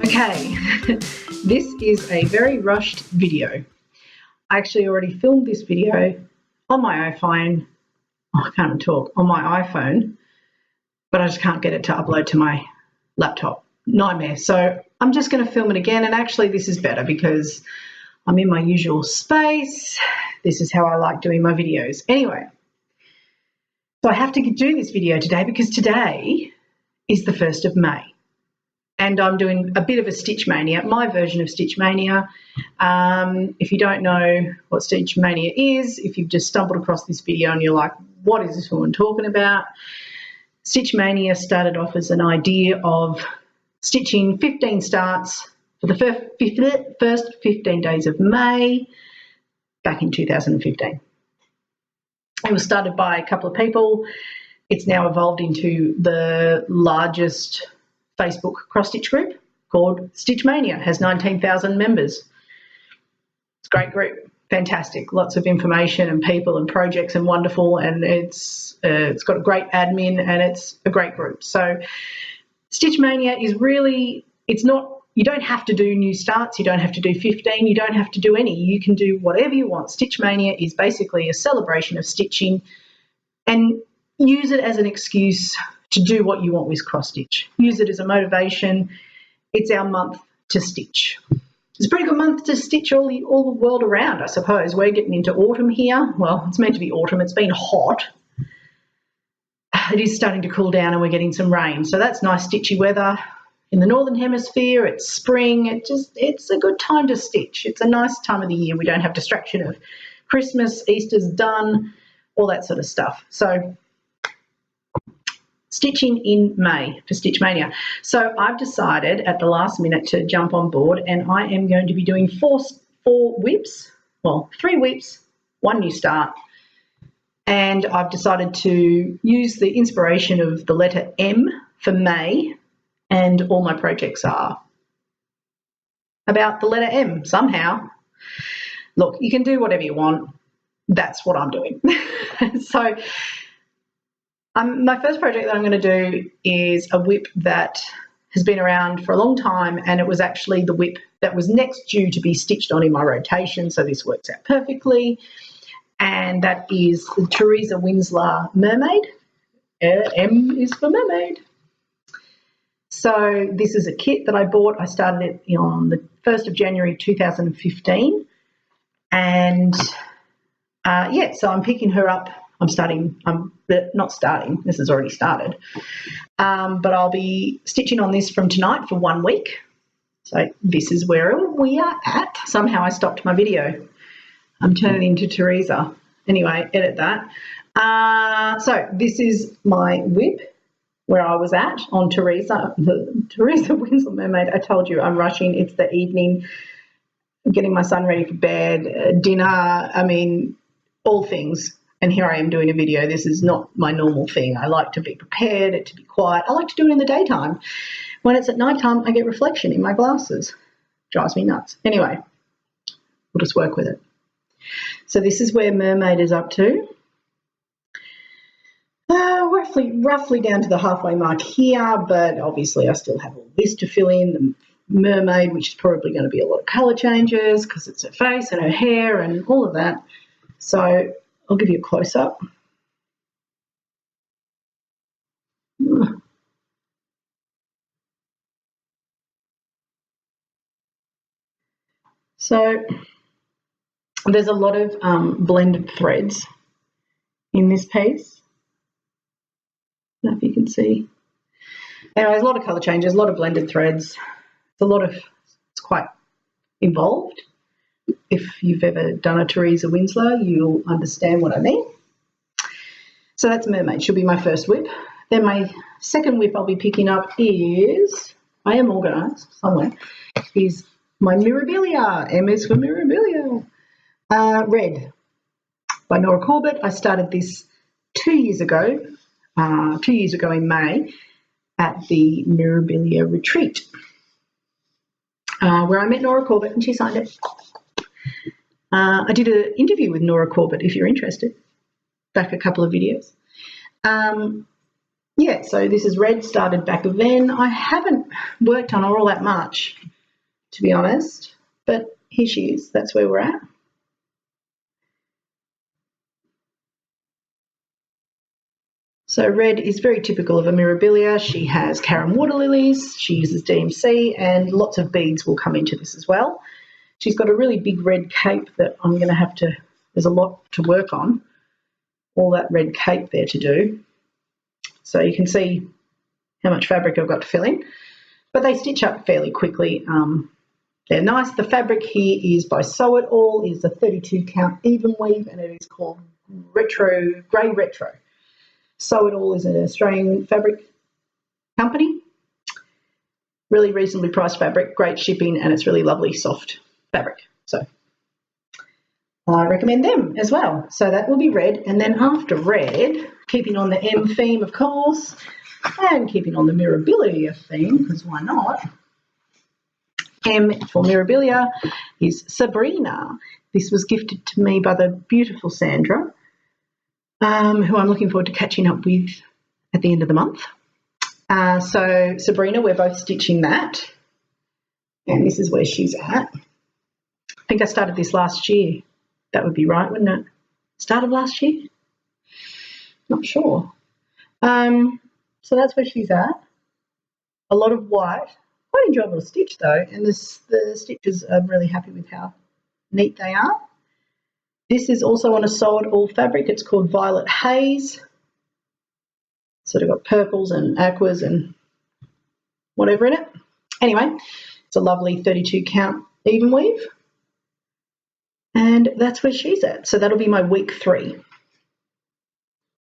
Okay, this is a very rushed video. I actually already filmed this video on my iPhone. Oh, I can't even talk, on my iPhone, but I just can't get it to upload to my laptop. Nightmare. So I'm just going to film it again, and actually this is better because I'm in my usual space. This is how I like doing my videos. Anyway, so I have to do this video today because today is the 1st of May. And I'm doing a bit of a Stitch Mania, my version of Stitch Mania. If you don't know what Stitch Mania is, if you've just stumbled across this video and you're like, what is this woman talking about? Stitch Mania started off as an idea of stitching 15 starts for the first 15 days of May back in 2015. It was started by a couple of people. It's now evolved into the largest Facebook cross-stitch group called Stitch Mania. It has 19,000 members. It's a great group, fantastic, lots of information and people and projects and wonderful, and it's got a great admin and it's a great group. So Stitch Mania is really, it's not, you don't have to do new starts, you don't have to do 15, you don't have to do any, you can do whatever you want. Stitch Mania is basically a celebration of stitching, and use it as an excuse to do what you want with cross-stitch. Use it as a motivation. It's our month to stitch. It's a pretty good month to stitch all the world around, I suppose. We're getting into autumn here. Well, it's meant to be autumn. It's been hot. It is starting to cool down and we're getting some rain. So that's nice stitchy weather. In the Northern Hemisphere, it's spring. It's a good time to stitch. It's a nice time of the year. We don't have distraction of Christmas, Easter's done, all that sort of stuff. So stitching in May for Stitch Mania. So I've decided at the last minute to jump on board, and I am going to be doing four whips, well, 3 whips, 1 new start. And I've decided to use the inspiration of the letter M for May, and all my projects are about the letter M somehow. Look, you can do whatever you want. That's what I'm doing. So my first project that I'm going to do is a whip that has been around for a long time, and it was actually the whip that was next due to be stitched on in my rotation, so this works out perfectly. And that is the Teresa Wentzler Mermaid. M is for Mermaid. So this is a kit that I bought. I started it on the 1st of January 2015. And yeah, so I'm picking her up. Not starting, this has already started, but I'll be stitching on this from tonight for 1 week. So this is where we are at. Somehow I stopped my video. I'm turning into Teresa. Anyway, edit that. So this is my whip where I was at on Teresa, the Teresa Wentzler Mermaid. I told you I'm rushing. It's the evening, getting my son ready for bed, dinner, I mean, all things. And here I am doing a video. This is not my normal thing. I like to be prepared, to be quiet. I like to do it in the daytime. When it's at nighttime, I get reflection in my glasses. Drives me nuts. Anyway, we'll just work with it. So this is where Mermaid is up to. Roughly down to the halfway mark here, but obviously I still have all this to fill in. The Mermaid, which is probably going to be a lot of colour changes because it's her face and her hair and all of that. So I'll give you a close-up. So there's a lot of blended threads in this piece. I don't know if you can see. Anyway, there's a lot of colour changes, a lot of blended threads. It's quite involved. If you've ever done a Teresa Wentzler, you'll understand what I mean. So that's Mermaid. She'll be my first whip. Then my second whip I'll be picking up is, I am organised somewhere, is my Mirabilia. M is for Mirabilia. Red by Nora Corbett. I started this 2 years ago, in May, at the Mirabilia retreat, where I met Nora Corbett and she signed it. I did an interview with Nora Corbett, if you're interested, back a couple of videos. yeah, so this is red, started back then. I haven't worked on her all that much, to be honest, but here she is. That's where we're at. So red is very typical of a Mirabilia. She has Caram water lilies, she uses DMC, and lots of beads will come into this as well. She's got a really big red cape that I'm going to have to, there's a lot to work on, all that red cape there to do. So you can see how much fabric I've got to fill in, but they stitch up fairly quickly. They're nice. The fabric here is by Sew It All, is a 32 count even weave, and it is called Grey Retro. Sew It All is an Australian fabric company. Really reasonably priced fabric, great shipping, and it's really lovely soft fabric. So I recommend them as well. So that will be red, and then after red, keeping on the M theme, of course, and keeping on the Mirabilia theme, because why not? M for Mirabilia is Sabrina. This was gifted to me by the beautiful Sandra, who I'm looking forward to catching up with at the end of the month. So Sabrina, we're both stitching that, and this is where she's at. I think I started this last year. That would be right, wouldn't it? Start of last year? Not sure. So that's where she's at. A lot of white. Quite enjoyable to stitch though, and the stitches, I'm really happy with how neat they are. This is also on a Sew It All fabric. It's called Violet Haze. Sort of got purples and aquas and whatever in it. Anyway, it's a lovely 32 count even weave. And that's where she's at. So that'll be my week 3.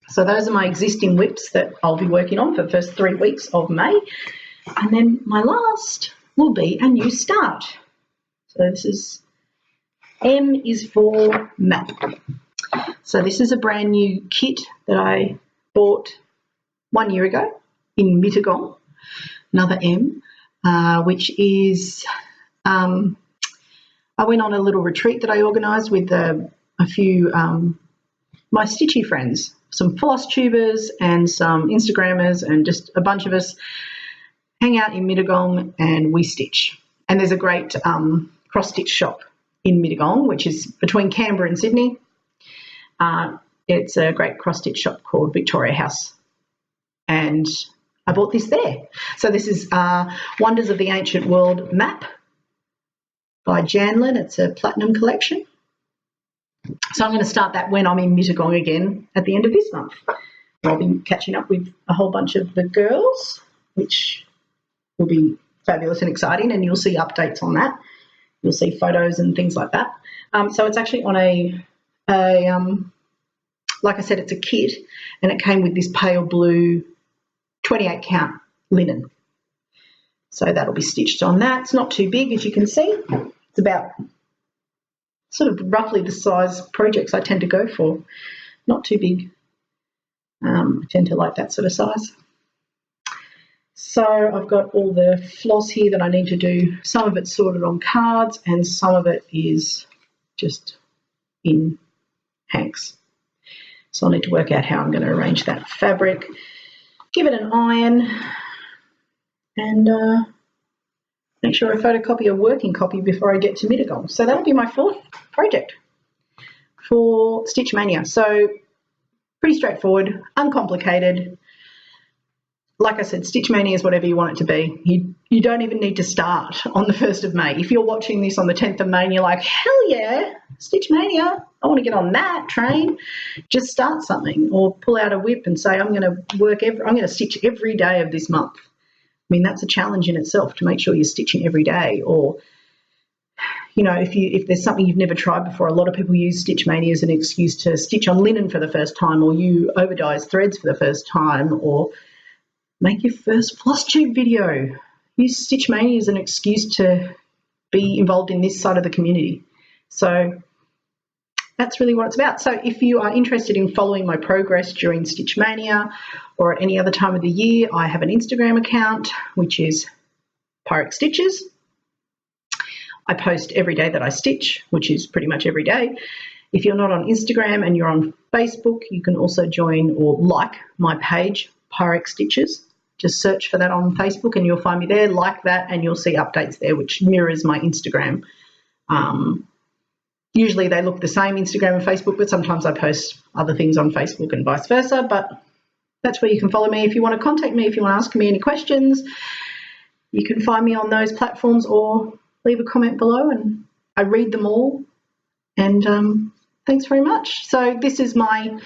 So those are my existing whips that I'll be working on for the first 3 weeks of May. And then my last will be a new start. So this is, M is for map. So this is a brand new kit that I bought 1 year ago in Mittagong, another M, which is, I went on a little retreat that I organised with a few my stitchy friends, some floss tubers and some Instagrammers, and just a bunch of us hang out in Mittagong and we stitch. And there's a great cross-stitch shop in Mittagong, which is between Canberra and Sydney. It's a great cross-stitch shop called Victoria House, and I bought this there. So this is Wonders of the Ancient World map by Janlynn. It's a platinum collection. So I'm going to start that when I'm in Mittagong again at the end of this month. I'll be catching up with a whole bunch of the girls, which will be fabulous and exciting, and you'll see updates on that. You'll see photos and things like that. So it's actually on like I said, it's a kit, and it came with this pale blue 28 count linen. So that'll be stitched on that. It's not too big, as you can see. It's about sort of roughly the size projects I tend to go for. Not too big. I tend to like that sort of size. So I've got all the floss here that I need to do. Some of it's sorted on cards and some of it is just in hanks. So I'll need to work out how I'm going to arrange that fabric, give it an iron, and make sure I photocopy a working copy before I get to Mittagong. So that'll be my 4th project for Stitch Mania. So pretty straightforward, uncomplicated. Like I said, Stitch Mania is whatever you want it to be. You don't even need to start on the 1st of May. If you're watching this on the 10th of May and you're like, hell yeah, Stitch Mania, I want to get on that train, just start something or pull out a whip and say, I'm going to stitch every day of this month. I mean, that's a challenge in itself to make sure you're stitching every day. Or, you know, if there's something you've never tried before, a lot of people use Stitch Mania as an excuse to stitch on linen for the first time, or you overdyes threads for the first time, or make your first floss tube video. Use Stitch Mania as an excuse to be involved in this side of the community. So that's really what it's about. So if you are interested in following my progress during Stitch Mania or at any other time of the year, I have an Instagram account, which is Pyrex Stitches. I post every day that I stitch, which is pretty much every day. If you're not on Instagram and you're on Facebook, you can also join or like my page, Pyrex stitches. Just search for that on Facebook and you'll find me there. Like that and you'll see updates there, which mirrors my Instagram. Usually they look the same, Instagram and Facebook, but sometimes I post other things on Facebook and vice versa. But that's where you can follow me. If you want to contact me, if you want to ask me any questions, you can find me on those platforms or leave a comment below and I read them all. And thanks very much. So this is my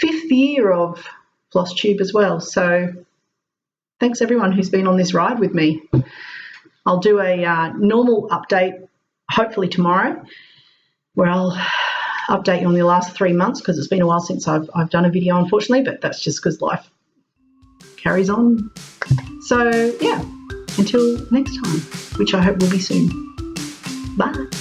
5th year of flosstube as well. So thanks everyone who's been on this ride with me. I'll do a normal update hopefully tomorrow, where I'll update you on the last 3 months because it's been a while since I've done a video, unfortunately, but that's just because life carries on. So yeah, until next time, which I hope will be soon. Bye.